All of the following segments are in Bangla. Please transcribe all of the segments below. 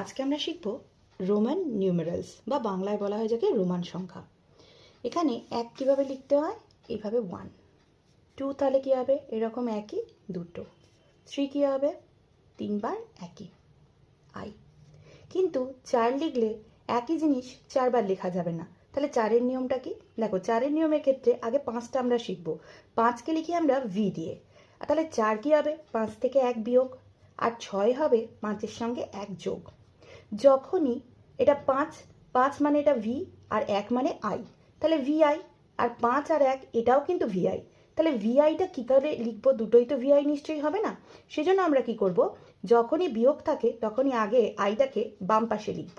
আজকে আমরা শিখব রোমান নিউমেরালস বা বাংলায় বলা হয় যাকে রোমান সংখ্যা। এখানে এক কীভাবে লিখতে হয়, এইভাবে 1, 2 তাহলে কী হবে এরকম একই দুটো, 3 কী হবে 3 বার একই আই। কিন্তু 4 লিখলে একই জিনিস 4 বার লেখা যাবে না। তাহলে 4-এর নিয়মটা কি? দেখো 4-এর নিয়মের ক্ষেত্রে আগে 5টা আমরা শিখব। 5কে লিখি আমরা ভি দিয়ে। তাহলে 4 কী হবে 5 থেকে 1 বিয়োগ, আর 6 হবে 5-এর সঙ্গে 1 যোগ। যখনই এটা 5 5 মানে এটা ভি আর 1 মানে আই, তাহলে ভিআই, আর 5 আর 1 এটাও কিন্তু ভিআই। তাহলে ভিআইটা কী করে লিখবো? দুটোই তো ভিআই নিশ্চয়ই হবে না। সেজন্য আমরা কি করব, যখনই বিয়োগ থাকে তখনই আগে আইটাকে বাম পাশে লিখব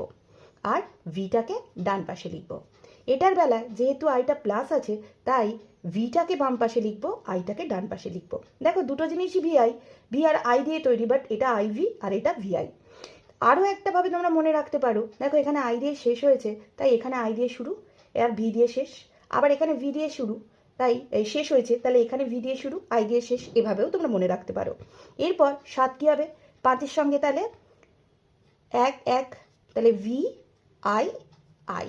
আর ভিটাকে ডান পাশে লিখব। এটার বেলায় যেহেতু আইটা প্লাস আছে তাই ভিটাকে বাম পাশে লিখব, আইটাকে ডান পাশে লিখব। দেখো দুটো জিনিসই ভিআই, ভি আর আই দিয়ে তৈরি, বাট এটা আইভি আর এটা ভিআই। আরও একটা ভাবে তোমরা মনে রাখতে পারো, দেখো এখানে আই দিয়ে শেষ হয়েছে তাই এখানে আই দিয়ে শুরু আর ভি দিয়ে শেষ, আবার এখানে ভি দিয়ে শুরু তাই শেষ হয়েছে তাহলে এখানে ভি দিয়ে শুরু আই দিয়ে শেষ, এভাবেও তোমরা মনে রাখতে পারো। এরপর 7 কী হবে 5-এর সঙ্গে তাহলে 1 1, তাহলে ভি আই আই।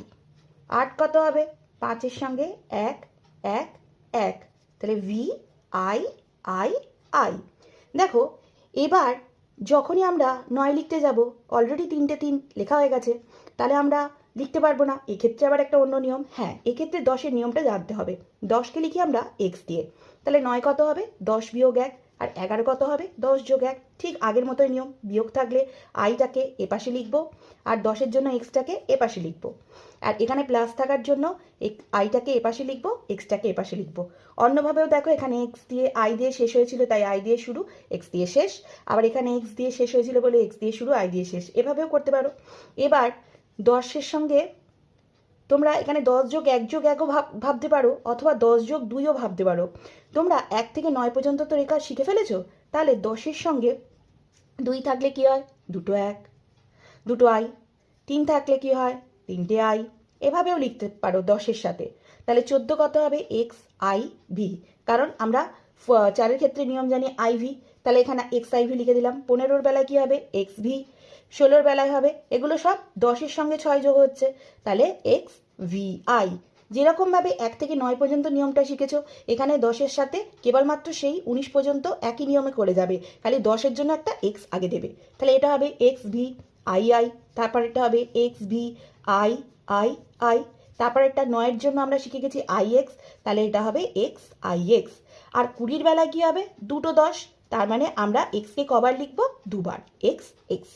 8 কত হবে 5-এর সঙ্গে 1 1 1, তাহলে ভি আই আই আই। দেখো এবার যখনই আমরা 9 লিখতে যাব, অলরেডি 3টে 3 লেখা হয়ে গেছে, তাহলে আমরা লিখতে পারবো না। এক্ষেত্রে আবার একটা অন্য নিয়ম, হ্যাঁ এক্ষেত্রে 10-এর নিয়মটা জানতে হবে। 10কে লিখি আমরা এক্স দিয়ে, তাহলে 9 কত হবে 10 বিয়োগ 1, আর 11 কত হবে 10 যোগ 1। ঠিক আগের মতোই নিয়ম, বিয়োগ থাকলে আইটাকে এপাশে লিখব আর 10-এর জন্য এক্সটাকে এপাশে লিখব, আর এখানে প্লাস থাকার জন্য আইটাকে এপাশে লিখব, এক্সটাকে এপাশে লিখব। অন্যভাবেও দেখো এখানে এক্স দিয়ে আই দিয়ে শেষ হয়েছিল তাই আই দিয়ে শুরু এক্স দিয়ে শেষ, আবার এখানে এক্স দিয়ে শেষ হয়েছিল বলে এক্স দিয়ে শুরু আই দিয়ে শেষ, এভাবেও করতে পারো। এবার 10-এর সঙ্গে তোমরা এখানে 10 যোগ 1 যোগ 1ও ভাবতে পারো, অথবা 10 যোগ 2ও ভাবতে পারো। তোমরা 1 থেকে 9 পর্যন্ত তো রেখা শিখে ফেলেছো, তাহলে 10-এর সঙ্গে 2 থাকলে কি হয় দুটো 1, দুটো আই। 3 থাকলে কি হয় 3টে আই, এভাবেও লিখতে পারো 10-এর সাথে। তাহলে 14 কত হবে এক্স আই ভি, কারণ আমরা 4-এর ক্ষেত্রে নিয়ম জানি আই ভি, তাহলে এখানে এক্স আই ভি লিখে দিলাম। 15-ওর বেলায় কি হবে এক্স ভি, 16-ওর বেলায় হবে, এগুলো সব 10-এর সঙ্গে 6 যোগ হচ্ছে, তাহলে এক্স ভি আই। যেরকমভাবে 1 থেকে 9 পর্যন্ত নিয়মটা শিখেছো, এখানে 10-এর সাথে কেবলমাত্র সেই 19 পর্যন্ত একই নিয়মে করে যাবে, খালি 10-এর জন্য একটা এক্স আগে দেবে। তাহলে এটা হবে এক্স ভি আই আই, তারপর এটা হবে x V I I I, তারপর এটা 9-এর জন্য আমরা শিখে গেছি আই এক্স, তাহলে এটা হবে এক্স আই এক্স। আর 20-র বেলায় কি হবে দুটো 10, তার মানে আমরা এক্সকে কবার লিখবো দুবার, এক্স এক্স।